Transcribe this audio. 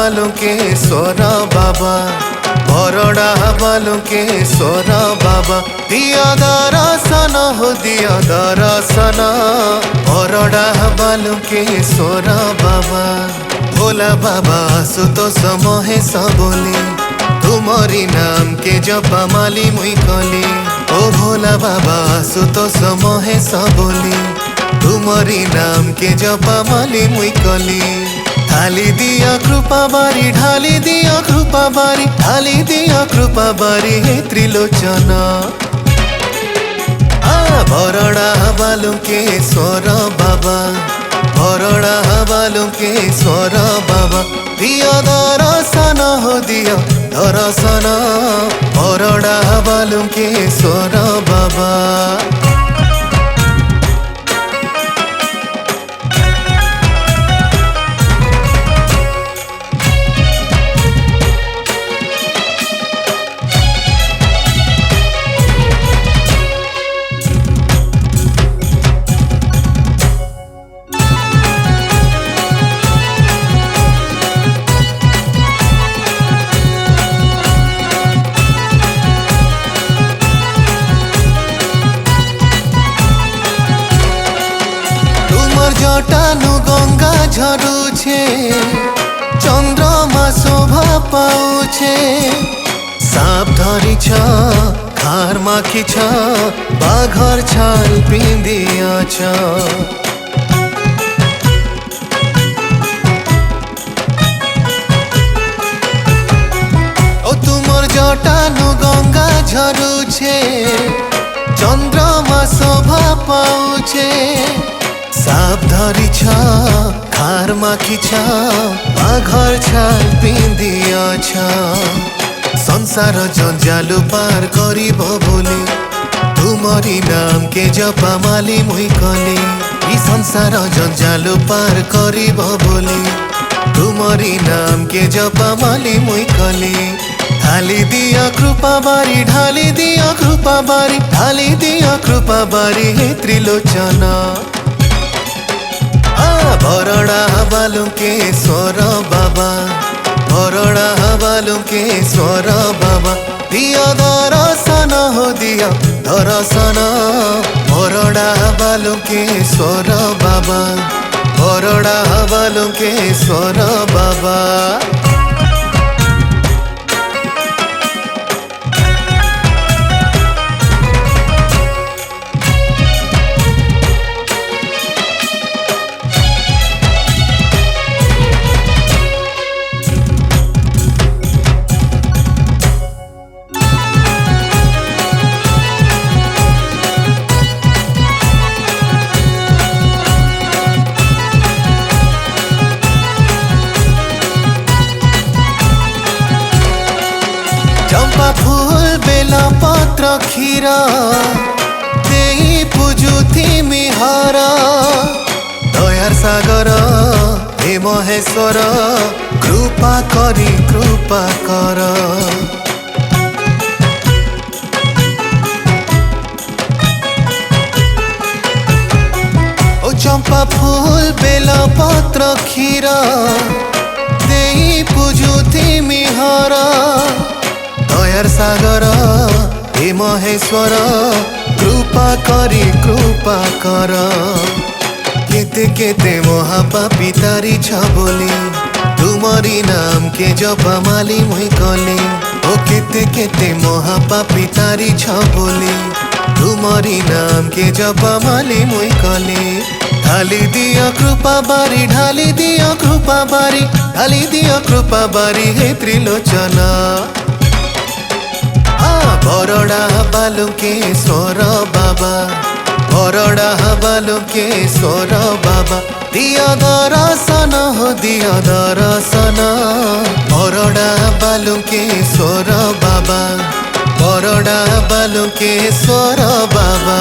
बालुकेश्वर बाबा बरड़ा बालुकेश्वर बाबा दिया दर्शन हो दिया दर्शन बरड़ा बालुकेश्वर बाबा भोला बाबा आशुतोष महेश बोली तुमरी नाम के जपा माली मुई कली ओ भोला बाबा आशुतोष महेश बोली तुमरी नाम के जपा माली मुई कली ढाली दिया कृपा बारी ढाली दिया कृपा बारी ढाली दिया कृपा बारी हे त्रिलोचन बरड़ा बालुकेश्वर बाबा बरड़ा बालुकेश्वर बाबा दिया दर्शन हो दिया दर्शन बरड़ा बालुकेश्वर बाबा जटानु गंगा झरुछे चंद्रमा शोभा पाउछे साप धरिछ खार माखी छ बाघर छाल पिंदियाछ ओ तुमर जटानु गंगा झरुछे चंद्रमा शोभा पाउछे साप धरी छ खार माखी छ बाघर छाल पिंदिया छ संसार जंजालु पार करिब बोली तुमरी नाम के जपा माली मुई कली ई संसार जंजालु पार करिब बोली तुमरी नाम के जपा माली मुई कली ढाली दिया कृपा बारी ढाली दिया कृपा बारी ढाली दिया कृपा बारी हे त्रिलोचन बरड़ा बालुकेश्वर बाबा बरड़ा बालुकेश्वर बाबा दिया दर्शन हो दिया दर्शन बरड़ा बालुकेश्वर बाबा बरड़ा बालुकेश्वर बाबा चंपा फूल बेला पत्र क्षीरा देई पूजुथि मिहारा दयार सागर हे महेश्वर कृपा करी कृपा कर ओ चंपा फूल बेला पत्र क्षीरा देई पूजुथि मिहारा दयार सागर हे महेश्वर कृपा करी कृपा कर केते केते महापापी तारी छ बोली तुमरी नाम के जपा माली मुई कली ओ केते केते महापापी तारी छ बोली तुमरी नाम के जपा माली मुई कली ढाली दिया कृपा बारी ढाली दिया कृपा बारी ढाली दिया कृपा बारी हे त्रिलोचन बरड़ा बालुकेश्वर बाबा बरड़ा बालुकेश्वर बाबा दिया दर्शन हो दिया दर्शन बरड़ा बालुकेश्वर बाबा बरड़ा बालुकेश्वर बाबा।